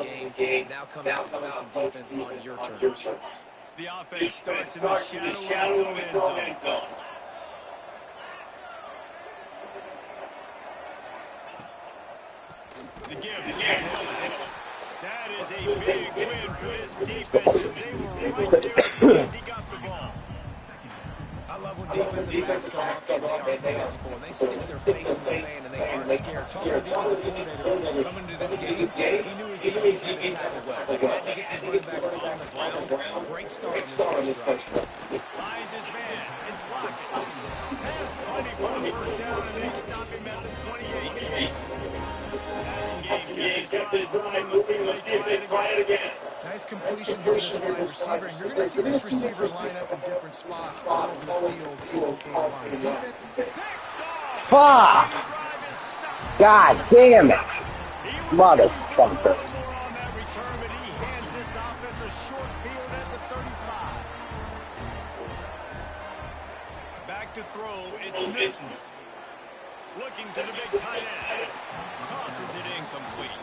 game. Now come out and play some defense on your terms. The offense starts in the shadow of its own end zone. The give. That is a big win for this defense. They were right there as soon as he got the ball. I love when defensive backs come up and they are physical and they stick their face in the fan and they aren't scared. Talk to the defensive coordinator coming into this game. He knew his DBs had to tackle well. They had to get these running backs on the ground. Great start on this first drive. Finds his man. It's Lockett. Has plenty for the first down and they stop him at the 28. Passing game kept his drive going. Let's see if they try it again. Nice completion here with this wide receiver. And you're going to see this receiver line up in different spots all over the field. Fuck! God damn it! Motherfucker. Back to throw, it's Newton. Looking to the big tight end. Tosses it incomplete.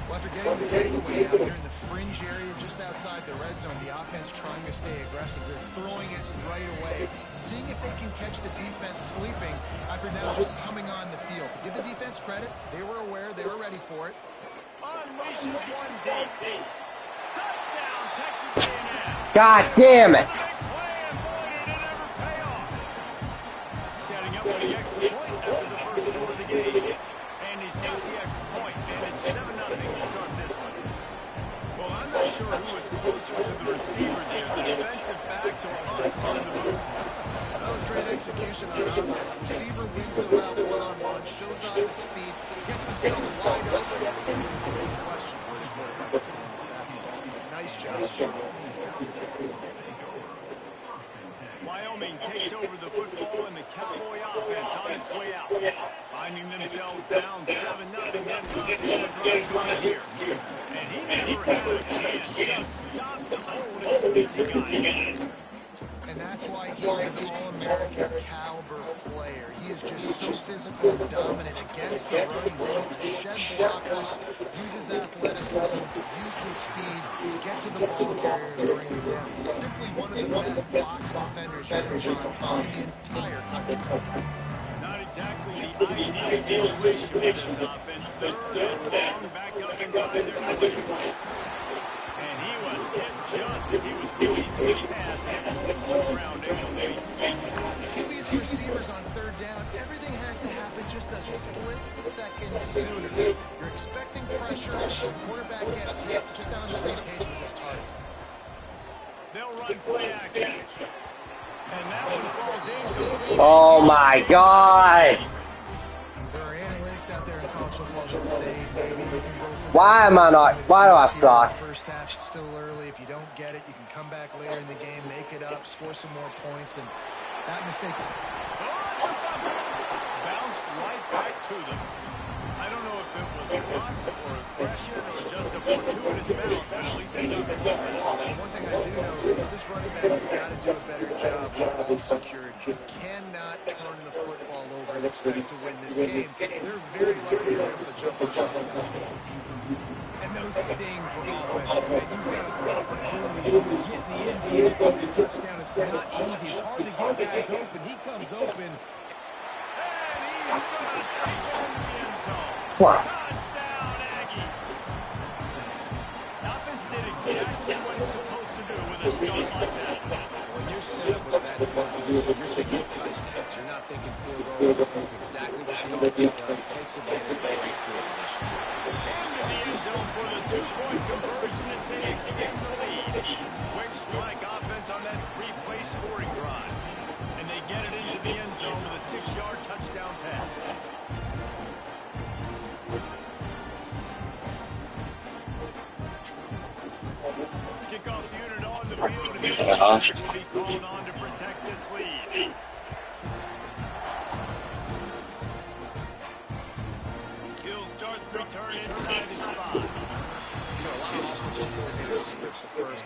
Well, after getting the takeaway out here in the fringe area just outside the red zone, the offense trying to stay aggressive. They're throwing it right away, seeing if they can catch the defense sleeping after now just coming on the field. But give the defense credit. They were aware. They were ready for it. Unleashes one deep. Touchdown, Texas A&M. God damn it! Setting up for the extra point after the first score of the game. And he's got the extra point, and it's 7-0 to start this one. Well, I'm not sure who is closer to the receiver there, the defensive backs or us here in the booth. That was great execution on offense. Receiver wins the route one-on-one, shows off his speed, gets himself wide open. Question where the quarterback was going with that. Nice job. Wyoming takes over the football and the Cowboy offense on its way out. Finding themselves down 7-0 then drive going here. And he never had a chance. Just stopped cold as soon as he got it. And that's why he's an All-American caliber player. He is just so physical and dominant against the run. He's able to shed blockers, use his athleticism, use his speed, get to the ball carrier and bring it down. Simply one of the best box defenders you can find in the entire country. Not exactly the ideal situation for this offense. Third and long, back up inside their 20. And he was hit just as he was releasing the pass and almost around incomplete. QBs and receivers on third down, everything has to happen just a split second sooner. You're expecting pressure, the quarterback gets hit, just not on the same page with his target. They'll run play action. And that one falls incomplete. Oh my God! There are analytics out there in college football that say maybe you can go for Why do I suck? First half, it's still early. If you don't get it, you can come back later in the game, make it up, score some more points, and that mistake bounced right back to them. I don't know if it was luck or aggression or just a fortuitous bounce, but at least they got the ball. One thing I do know is this running back has got to do a better job with ball security. He cannot turn the football over and expect to win this game. They're very lucky they were able to jump on top of that. And those sting for offenses, man. You've got the opportunity to get in the end zone and get the touchdown. It's not easy. It's hard to get guys open. He comes open. And he's going to take it in the end zone. Fuck. Touchdown, Aggie. Offense did exactly what it's supposed to do with a start like that. When you're set up with that field position, you're thinking touchdowns. You're not thinking field goals. It's exactly what the offense does. Takes advantage of great field position. Into the end zone for the two-point conversion as they extend the lead. Quick strike offense on that three-play scoring drive. And they get it into the end zone with a 6-yard touchdown pass. Kickoff unit on the field, and this will be called on to protect this lead. He'll start the return inside his 5. You know, a lot of offensive coordinators script the first,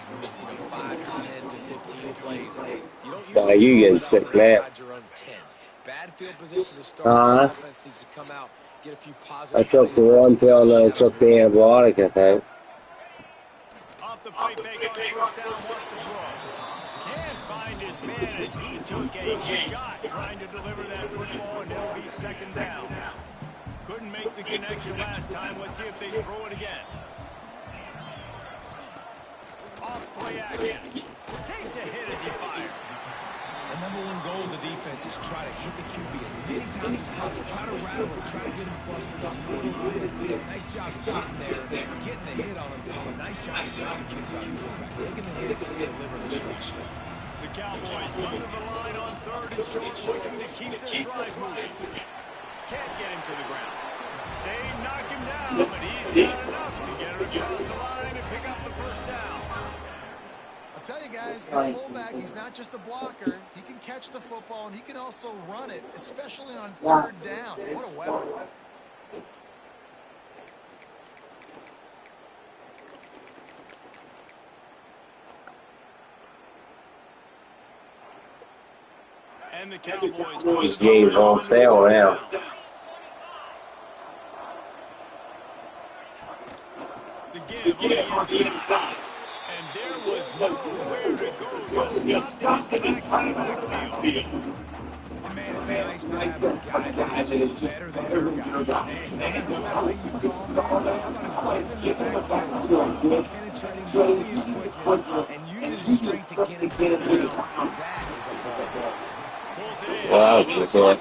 5 to 10 to 15 plays. You don't You getting sick, man. your own 10. Bad field position to start. This offense needs to come out, get a few positive. I took the one pill and then I took the antibiotic, I think. play fake on first down, wants to throw. Can't find his man as he took a shot trying to deliver that football, and it'll be second down. Couldn't make the connection last time. Let's see if they throw it again. Off play action. Takes a hit as he fires. The number one goal as a defense is try to hit the QB as many times as possible. Try to rattle him. Try to get him flustered a little bit. Nice job of getting there, getting the hit on him. But nice job of executing by the quarterback. Taking the hit, delivering the strike. The Cowboys come to the line on 3rd and short, looking to keep this drive moving. Can't get him to the ground. They knock him down, but he's got enough to get her across the line and pick up the first down. I'll tell you guys, this fullback, he's not just a blocker. He can catch the football, and he can also run it, especially on 3rd down. What a weapon. And the Cowboys game's on sale now. The give on the inside. And there was nowhere to go. Just stopped in his tracks in the backfield. And man, it's nice to have a guy that is just better than your guys. And no matter what you call him, I'm going to give him the backfield, penetrating, using his quickness, and using his strength to get into the ground. That is a ball. Pulls it in. Wow, that was a good one.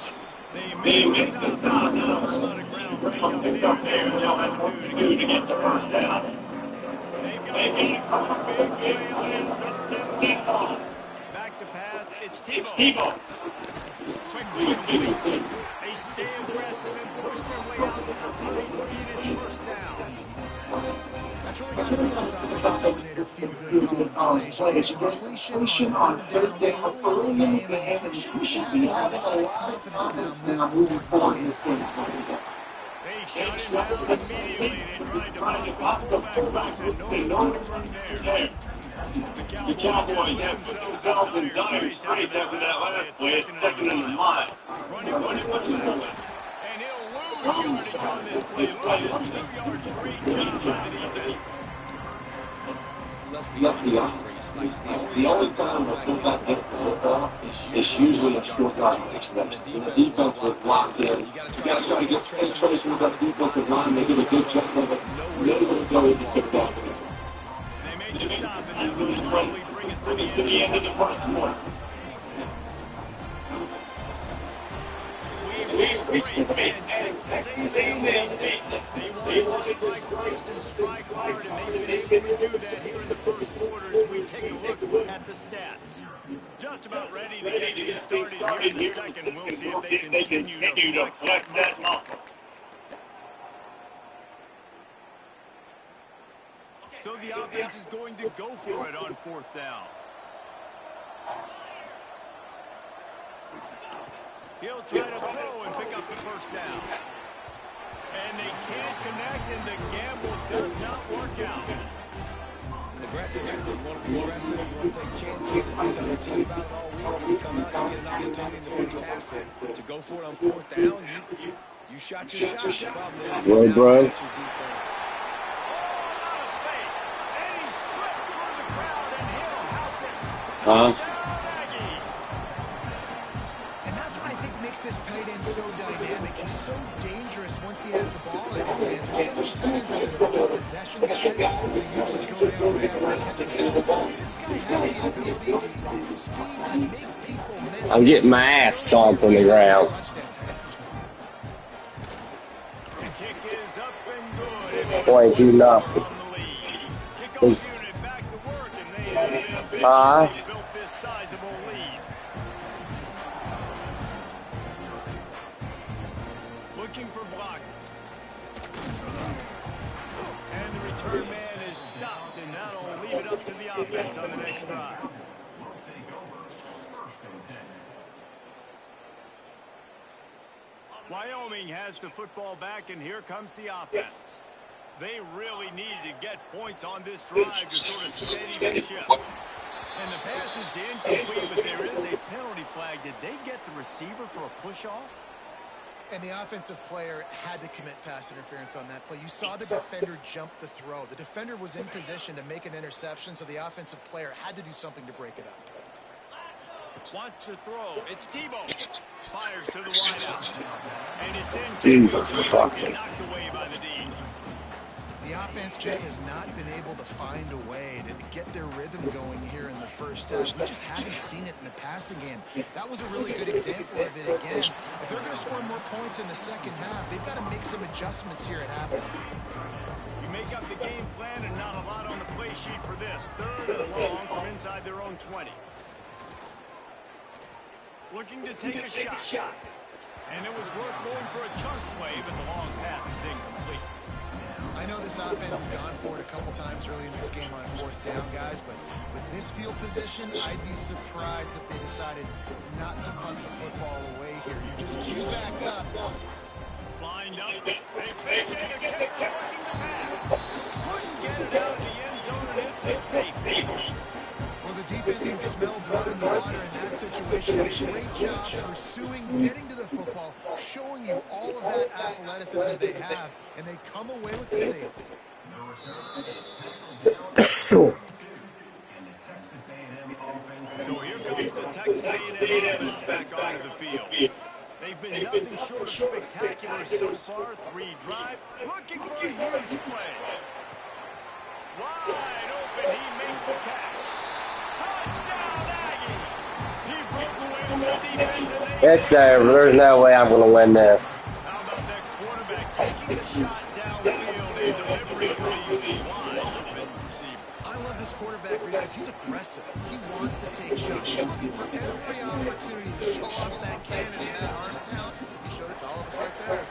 They make the stop. Now a lot of ground break up there. They'll have to do to get the first down. They've got a big play on his 3rd and long. Back to pass. It's Tebow. Quickly complete. They stay aggressive and push their way out to the 33, and it's first down. That's really got to make this offensive coordinator feel good calling plays. Completion on 3rd down early in the game, and he should be having a lot of confidence now moving forward in this game. They shut him down immediately. They tried to block the fullback loose, and no room there. The Cowboys have put themselves in dire straits after that last play. It's 2nd and 5. Running fullback. And he'll lose yardage on this play. Loses 2 yards. Great job by the defense. Let's be honest, Reese. Like the only time the fullback gets the football is usually a short situation. The defense was locked in. You got to try to get penetration with that defensive line. They did a good job of it. Nobody goes to pick that. They made the stop, and that will probably bring us to the end of the first quarter. We've reached the big end. They want to strike first and strike hard, and they've been able to do that here in the first quarter as we take a look at the stats. Just about ready to get things started here in the second. We'll see if they continue to flex that muscle. So the offense is going to go for it on 4th down. He'll try to throw and pick up the first down. And they can't connect, and the gamble does not work out. Aggressive. You want to be aggressive. You want to take chances. And you tell your team about it all week. And you come out and you get an opportunity in the first half to go for it on 4th down. You shot your shot. The problem is Well, bro. your defense. And that's what I think makes this tight end so dynamic. He's so dangerous once he has the ball in his hands. There's so many tight ends out there that are just possession guys. They usually go down right after they catch the ball. This guy has the ability with his speed to make people miss. I'm getting my ass stomped on the ground. The kick is up and good. Boy, 2-0. Built this sizable lead. Looking for blockers. And the return man is stopped, and that'll leave it up to the offense on the next drive. Wyoming has the football back, and here comes the offense. They really need to get points on this drive to sort of steady the ship. And the pass is incomplete, but there is a penalty flag. Did they get the receiver for a push-off? And the offensive player had to commit pass interference on that play. You saw the defender jump the throw. The defender was in position to make an interception, so the offensive player had to do something to break it up. Wants to throw. It's Tebow. Fires to the wideout. And it's in. Jesus fucking. Knocked away by the D. The offense just has not been able to find a way to get their rhythm going here in the first half. We just haven't seen it in the passing game. That was a really good example of it again. If they're going to score more points in the second half, they've got to make some adjustments here at halftime. You make up the game plan and not a lot on the play sheet for this. 3rd and long from inside their own 20. Looking to take a shot. And it was worth going for a chunk play, but the long pass is incomplete. I know this offense has gone for it a couple times early in this game on 4th down, guys, but with this field position, I'd be surprised if they decided not to punt the football away here. You're just too backed up. Lined up. They fake it. The kicker's looking to pass. Couldn't get it out of the end zone, and it's a safety. Well, the defense can smell blood in the water in that situation. A great job pursuing, getting to the football, showing you all of that athleticism they have, and they come away with the safety. So here comes the Texas A&M offense back onto the field. They've been nothing short of spectacular so far. 3 drive, looking for a huge play. Wide open, he makes the catch. Touchdown, Aggie! He broke away from the defense and It's over. There's no way I'm going to win this. How about that quarterback taking the shot downfield and delivering to the wide open receiver? I love this quarterback because he's aggressive. He wants to take shots. He's looking for every opportunity to show off that cannon and that arm talent. He showed it to all of us right there.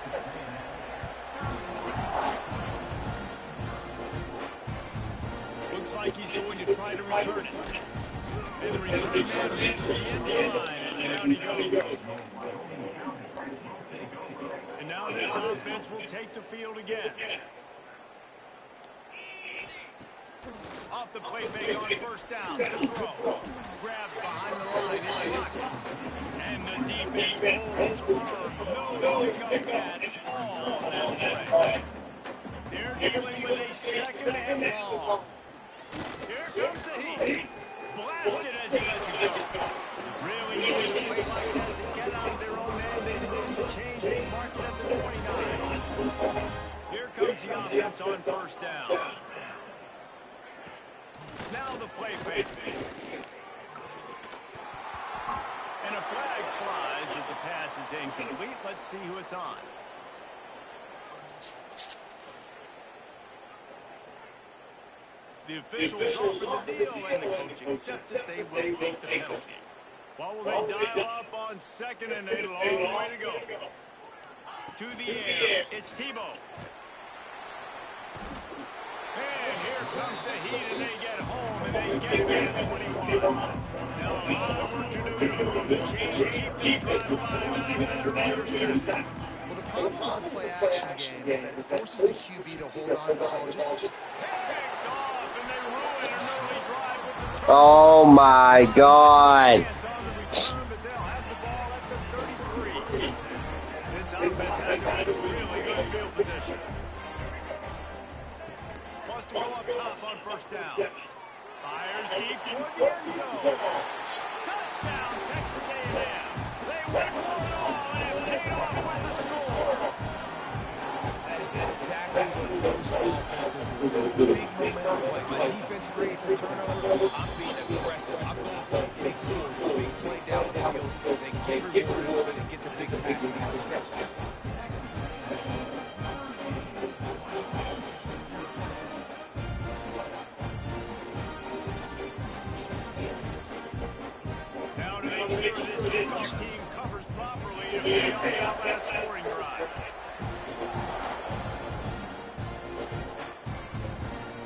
Looks like he's going to try to return it. And the return man reaches the end of the line, and down he goes. And now this offense will take the field again. Off the play fake on 1st down. The throw. Grabbed behind the line. It's Rocket. And the defense holds firm. No hiccup catch. All on that play. They're dealing with a 2nd and long. Here comes the heat. Blasted as he lets it go. Really needed a play like that to get out of their own end and move the chains. They mark it at the 29. Here comes the offense on 1st down. Now the play fake. And a flag flies as the pass is incomplete. Let's see who it's on. The officials offer the deal, and the coach accepts it. They will take the penalty. What will they dial up on 2nd and a long way to go? To the air, it's Tebow. And here comes the heat, and they get home, and they get it in at 21. Now a lot of work to do to move the chains, keep this drive alive after that earlier set. Well, the problem with the play action game is that it forces the QB to hold on to the ball just Picked off, and they ruin an early drive with the turn. Oh my God. Chance on the return, but they'll have the ball at the 33. This offense has a really good field position. Wants to go up top on 1st down. Fires deep toward the end zone. Touchdown, Texas A&M. They went for it all, and it paid off with the score. That is exactly what most offenses will do. Big momentum play. My defense creates a turnover. I'm being aggressive. I'm going for a big score, a big play down the field. They get rewarded and get the big passing touchdown. Now to make sure this kickoff team covers properly and be on that last scoring drive.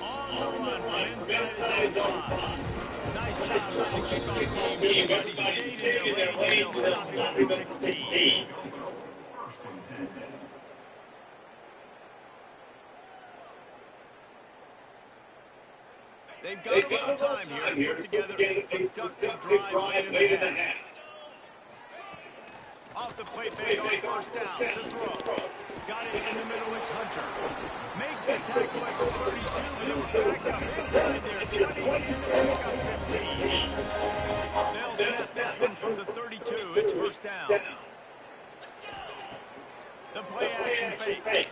On the run from inside his own 5. Nice job by the kickoff team. Everybody stayed in their lane, and they'll stop him at the 16. They've got a little time here to put together a productive drive late in the half. Off the play fake on first down to throw. Got it in the middle. It's Hunter. Makes the tackle at the 32, but it was backed up inside there. 20 and they pick up 15. They'll snap this one from the 32. It's first down. The play action fake.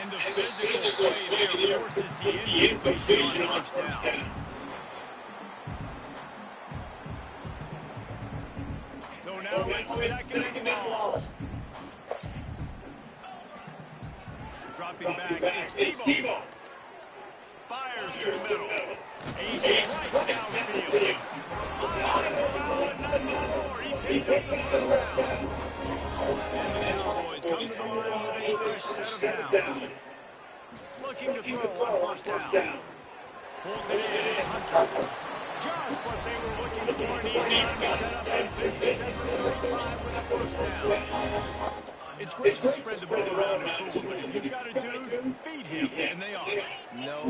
And the physical play there forces the incompletion on first down. So now it's second and long. Dropping back, it's Tebow. Fires to the middle. A strike downfield. 5 around, but not more. He picks up the first down. And the Cowboys come to the line with a fresh set of downs. Looking to throw on first down. Pulls it in, it's Hunter. Just what they were looking for, and he's got him set up in business at the 35 with a first down. It's great to spread the ball around and forward, but if you've got a dude, feed him, and they are. No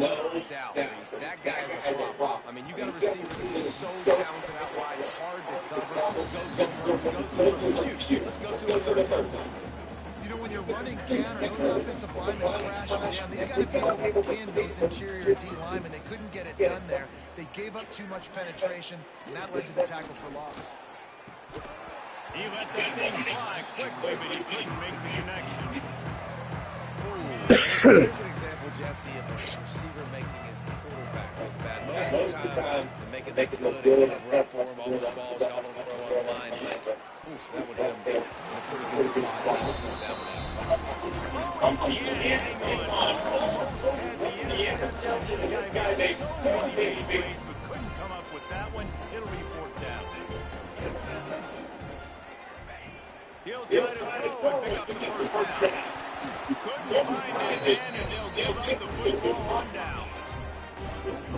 doubt, Reese. That guy is a problem. I mean, you got a receiver that's so talented out wide, it's hard to cover. Go to him, shoot. Let's go to a third time. You know, when you're running counter, those offensive linemen crashing down. They've got to be able to pin those interior D linemen. They couldn't get it done there. They gave up too much penetration, and that led to the tackle for loss. He let that thing fly quickly, but he couldn't make the connection. Here's an example, Jesse, of a receiver making his quarterback look bad. Most of the time, they make it look good and cover up for him. All those balls y'all don't throw on the line, but oof, that would hit him in a pretty good spot. He's going down now. Oh, he can't hang on. Almost had the interception. This guy made so many big plays, but couldn't come up with that one. It'll be fourth down. He'll try to throw and pick up the first down. Couldn't find his man, and they'll give up the football on downs.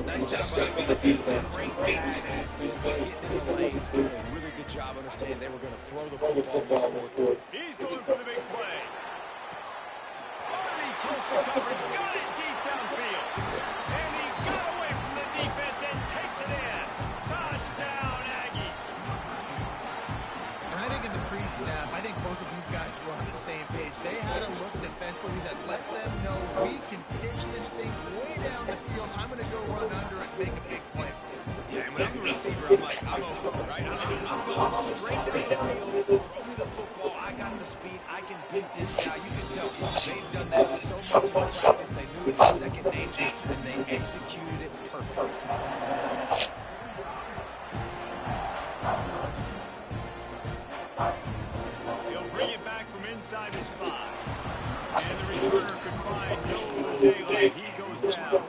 Nice job by the defense. Great pass defense. Getting in the lanes. Doing a really good job understanding they were going to throw the football in this fourth. He's going for the big play. Army toast to coverage. Got it deep downfield. And he got away from the defense and takes it in. Touchdown, Aggie. And I think in the pre-snap, I think both of these guys were on the same page. They had a look defensively that let them know we can pitch this thing way down the field. I'm going to go run under it and make a big play. Yeah, and when I'm the receiver, I'm like, I'm open, right? I'm going straight down the field. Throw me the football. I got the speed. I can beat this guy. You can tell they've done that so much in practice. They knew it was second nature, and they executed it perfectly. He'll bring it back from inside his 5. And the returner could find no daylight. He goes down.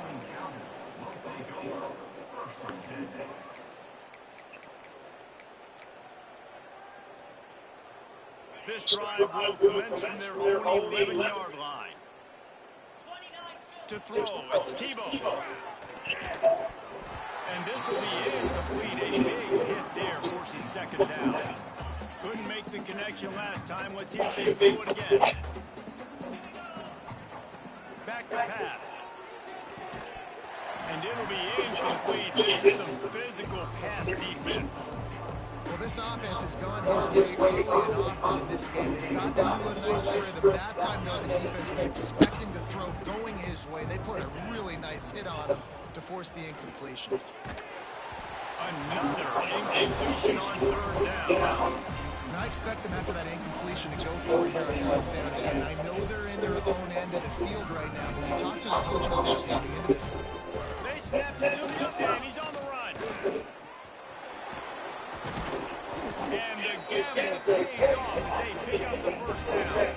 This drive will commence from their own 11-yard line. To throw, it's Tebow. And this will be incomplete. A big hit there forces second down. Couldn't make the connection last time. Let's see if they throw it again. Back to pass. And it'll be incomplete. This is some physical pass defense. Well, this offense has gone his way early and often in this game. They've gotten into a nice rhythm. That time, though, the defense was expecting to throw going his way. They put a really nice hit on him to force the incompletion. Another incompletion on third down. And I expect them after that incompletion to go for it here on fourth down again. I know they're in their own end of the field right now, but we talked to the coaching staff coming into this one. They snapped it to the up man. He's on the run. And the gamble pays off as they pick up the first down.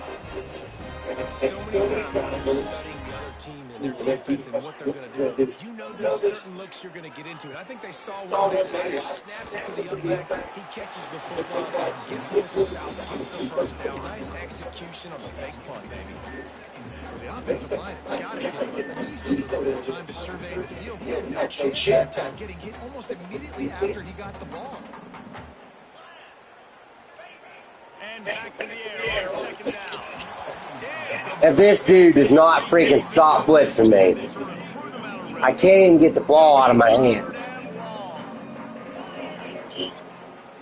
It's so many times when you're studying the other team and their defense and what they're going to do, you know there's certain looks you're going to get into. And I think they saw one there. They snapped it to the up back. He catches the football, gets north and south, gets the first down. Nice execution on the fake punt, baby. Well, the offensive line has got to give him at least a little bit of time to survey the field. He had no chance that time, getting hit almost immediately after he got the ball. And back to the air on second down. If this dude does not freaking stop blitzing me, I can't even get the ball out of my hands.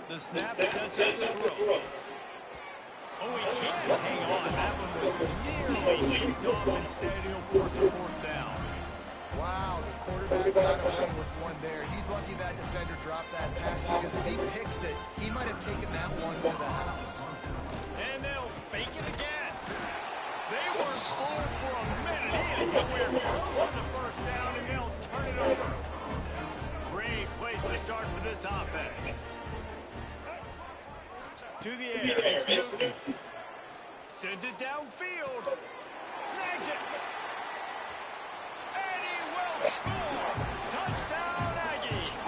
The snap, sets up the throw. Oh, he can't hang on. That one was nearly picked off. Instead, he'll force a fourth down. Wow, the quarterback got away with one there. He's lucky that defender dropped that pass, because if he picks it, he might have taken that one to the house. And they'll fake it again. They were full for a minute. He is nowhere close to the first down, and they'll turn it over. Great place to start for this offense. To the air, it's Newton. Sends it downfield. Snags it. And he will score. Touchdown, Aggies.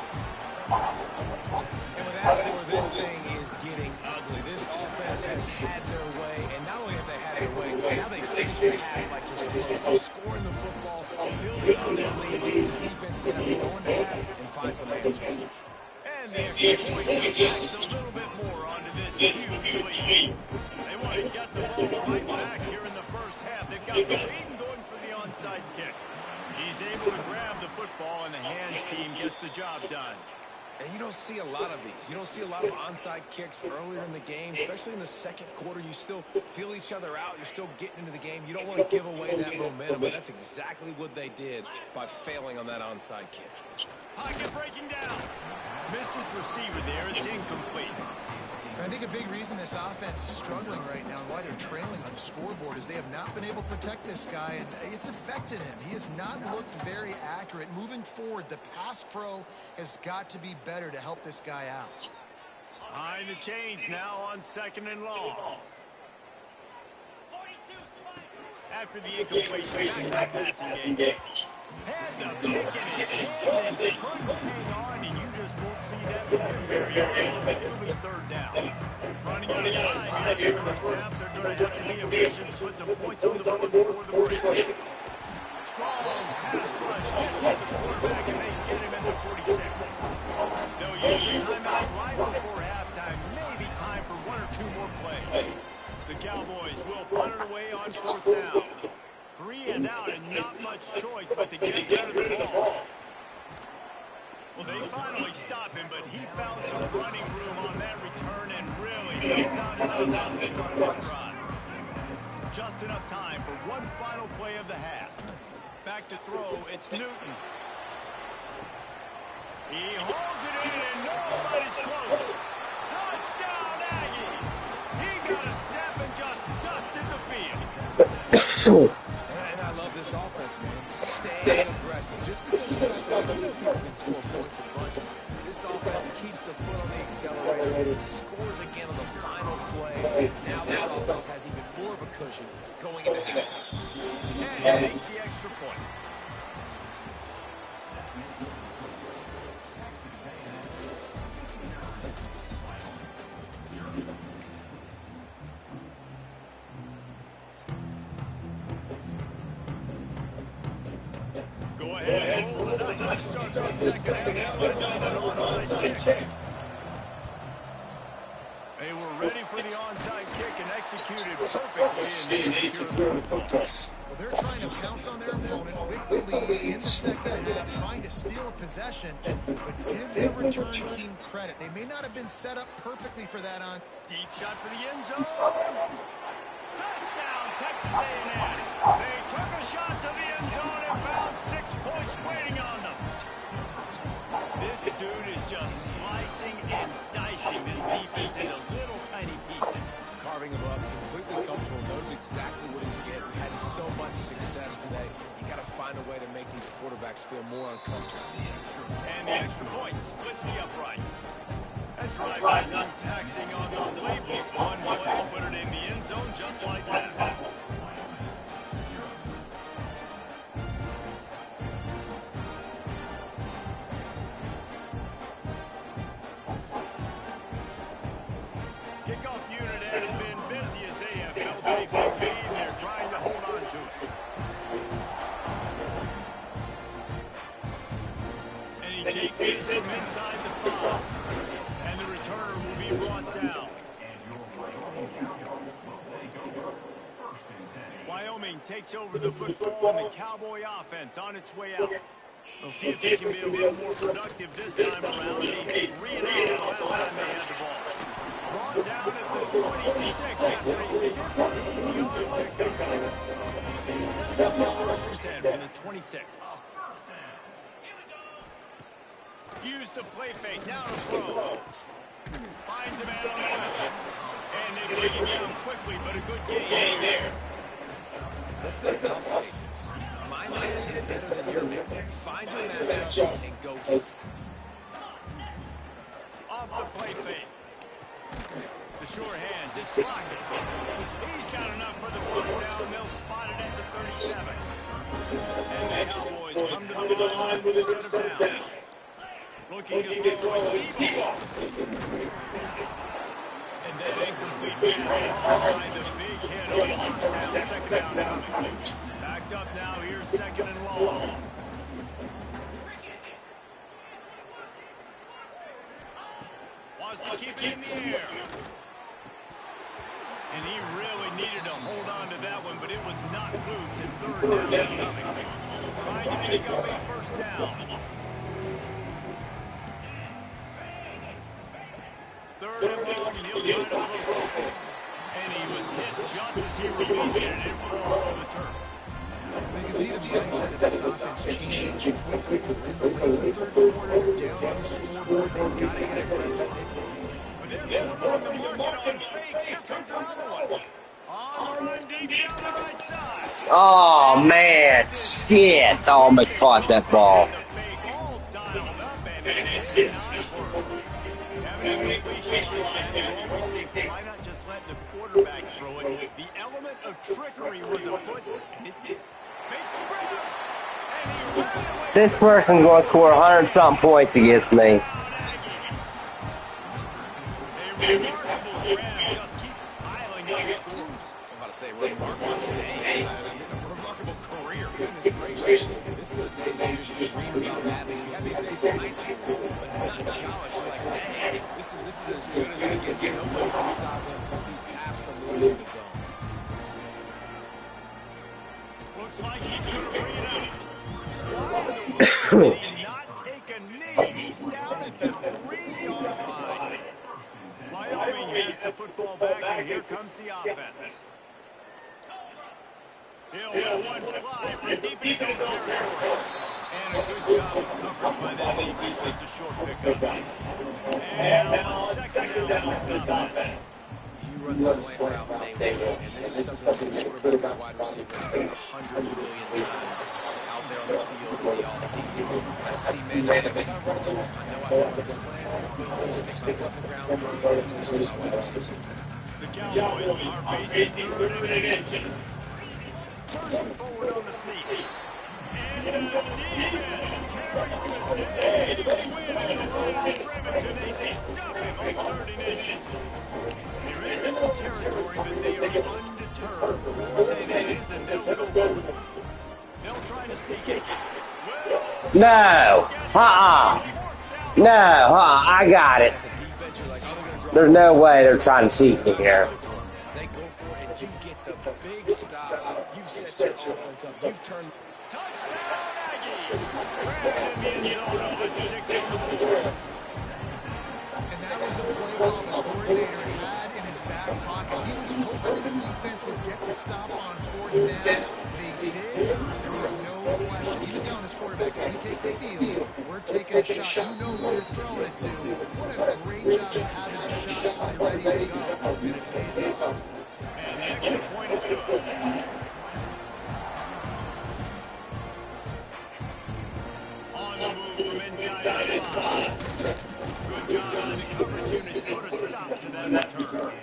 And with that score, this thing is getting ugly. This offense has had their way, and not only have they had their way, now they finished the half like you're supposed to, scoring the football, building on their lead. This defense is going to have to go into half and find some answers. And the extra point just adds a little bit more onto this huge lead. They want to get the ball right back here in the first half. They've got the lead and going for the onside kick. He's able to grab the football, and the hands team gets the job done. And you don't see a lot of these. You don't see a lot of onside kicks earlier in the game, especially in the second quarter. You still feel each other out. You're still getting into the game. You don't want to give away that momentum, but that's exactly what they did by failing on that onside kick. Pocket breaking down. Missed his receiver there. It's incomplete. And I think a big reason this offense is struggling right now and why they're trailing on the scoreboard is they have not been able to protect this guy, and it's affected him. He has not looked very accurate. Moving forward, the pass pro has got to be better to help this guy out. Behind the chains now on 2nd and long. After the incompletion, back to the passing game. Had the pick in his hands and couldn't hang on, and you just won't see that from him very often. It'll be 3rd down. Running out of time here in the first half, they're going to have to be efficient to put some points on the board before the break. Strong pass rush gets to the quarterback, and they get him in the 46. They'll use the timeout right before halftime. Maybe time for 1 or 2 more plays. The Cowboys will punt it away on 4th down. 3 and out, and not much choice but to get rid of the ball. Well, they finally stop him, but he found some running room on that return and really helps out his offense to start this drive. Just enough time for one final play of the half. Back to throw, it's Newton. He holds it in, and nobody's close. Touchdown, Aggie! He got a step and just dusted the field. And I love this offense, man. Stay aggressive. Just because you got the lead, people can score points in bunches. This offense keeps the foot on the accelerator, scores again on the final play. Now this offense has even more of a cushion going into halftime. And he makes the extra point. Go ahead and roll the dice to start this second half. They'll line up an onside kick. They were ready for the onside kick and executed perfectly, and they secured the football. Well, they're trying to pounce on their opponent with the lead in the second half, trying to steal a possession, but give the return team credit. They may not have been set up perfectly for that on. Deep shot for the end zone. Touchdown, Texas A&M. They took a shot to the end zone and found 6 points waiting on them. This dude is just slicing and dicing this defense into little tiny pieces. Carving him up, completely comfortable, knows exactly what he's getting. Had so much success today. You got to find a way to make these quarterbacks feel more uncomfortable. And the extra point splits the uprights. That drive got them taxing on the playbook. One play, put it in the end zone just like that. Kickoff unit has been busy as they have held a big lead, and they're trying to hold on to it. And he takes this from inside the 5. And the returner will be brought down. Wyoming takes over the football, and the Cowboy offense on its way out. We'll see if he can be a little more productive this time around. A 3-and-out the last time they had the ball. Brought down at the 26 after a 15-yard pickup. Setting up for 1st and 10 from the 26. Use the play fake. Now to throw. Finds a man on the left. And they bring him down quickly, but a good gain there. Let's not complicate this. My man is better than your man. Find your matchup and go for it. Off the play fake. The short hands. It's Lockett. He's got enough for the 1st down. They'll spot it at the 37. And the Cowboys come to the line with a set of downs. Looking to throw it. And that incomplete pass caused by the big hit on 1st down, 2nd down coming. Backed up now, here's 2nd and long. Wants to keep it in the air. And he really needed to hold on to that one, but it was not loose, and 3rd down is coming. Trying to pick up a 1st down. 3rd and long, and he'll try to throw. And he was hit just as he released it, and it falls to the turf. You can see the mindset of this offense changing quickly. In the late 3rd quarter, down on the scoreboard, they've got to get aggressive. But they're cornering the market on fakes. Here comes another one. On the run deep down the right side. Oh, man. Shit. I almost caught that ball. The fake all dialed up, and it did not work. Having a completion like that, you always think, why not just let the quarterback throw it? The element of trickery was afoot, and it makes the grab. And he ran away. This person's going to score 100-something points against me. A remarkable grab just keeps piling up scores. I'm about to say remarkable day. Remarkable career. Goodness gracious. This is a day that you just dream about having. You have these days in high school, but not in college. You're like, dang, this is as good as it gets. Nobody can stop him. He's absolutely in the zone. Looks like he's going to bring it out. Why did he not take a knee? He's down at the 3-yard line. Wyoming has the football back, and here comes the offense. He'll let one fly from deep in his own territory. And a good job of coverage by that defense, just a short pickup. And now on 2nd down for this offense. You run the slant route, they will. And this is something that the quarterback and the wide receiver has done 100 million times out there on the field in the offseason. Let's see man-to-man coverage. I know I can run the slant, boom, stick my foot in the ground, throw the completion to my wide receiver. The Cowboys are facing 3rd and 8. Surging forward on the sneak. And the defense carries the day. Winning the line of scrimmage, and they stop him on 3rd and 8. They're in the territory, but they are undeterred. 4th and 8, and they'll go for it. They'll try to sneak it. No. No. I got it. There's no way they're trying to cheat me here. They go for it, and you get the big stop. You've set your offense up. You've turned. Touchdown, Aggies! Brandon in the end zone up at 6 on the board. And that was a play call the coordinator had in his back pocket. He was hoping his defense would get the stop on 4th down. They did. There was no question. He was telling his quarterback, if you take the field, we're taking a shot. You know who you're throwing it to. What a great job of having the shot play ready to go. And it pays off. And the extra point is good. On the move from inside the spot. Good job by the coverage unit to put a stop to that return.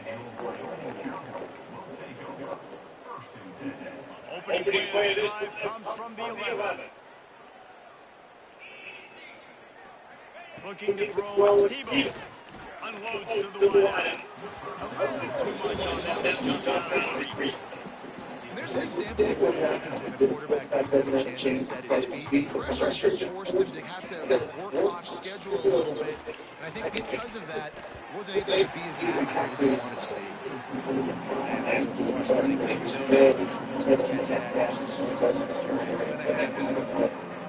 Opening play of this drive comes from the 11. Looking to throw, it's Tebow. Unloads to the wide. A little too much on that one, just out of his reach. And there's an example of what happens when a quarterback doesn't have a chance to set his feet. Pressure just forced him to have to work off schedule a little bit. And I think because of that, he wasn't able to be as accurate as he wanted to be. Man, those are frustrating. You know you're supposed to catch that. You're supposed to secure it. It's going to happen.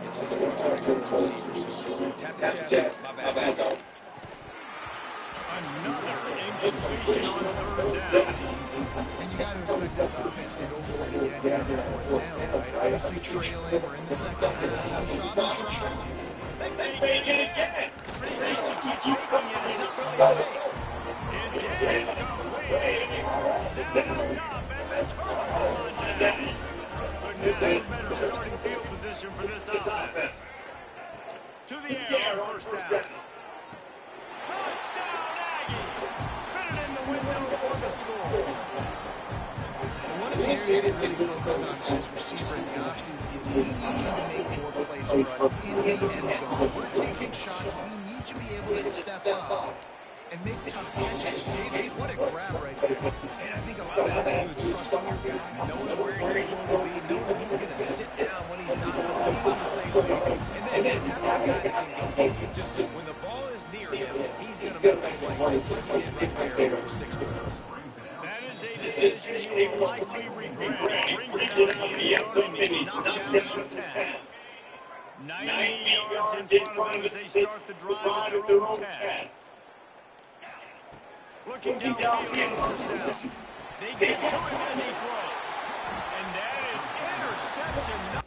It's just frustrating for those receivers. Just tap the chest. My bad, dog. Another incompletion on third down. And you got to expect this offense to go for it again here on fourth down, right? Obviously trailing. We're in the second half. We saw them try. They fake it again. Pretty soon to keep faking it. It's not really a fake. It's incomplete. Down stop and the turnover on downs. Couldn't have better starting field position for this offense. To the air on first down. Touchdown, Aggie! Fit it in the window for the score. One of the areas they really focused on with this receiver in the offseason is we need you to make more plays for us in the end zone. We're taking shots. We need you to be able to step up and make tough catches. And David, what a grab right there. And I think a lot of that has to do with trusting your guy, knowing where he's going to be, knowing that he's going to sit down when he's not, so being on the same page. And then having a guy that can go get it. Just when the ball is near him, he's going to make the play just like he did right there for 6 points. That is a decision he will likely regret. Brings it out of the end zone and he's knocked down at the 10. 90 yards in front of them as they start the drive at their own 10. Looking downfield on first down. They get to him as he throws. And that is interception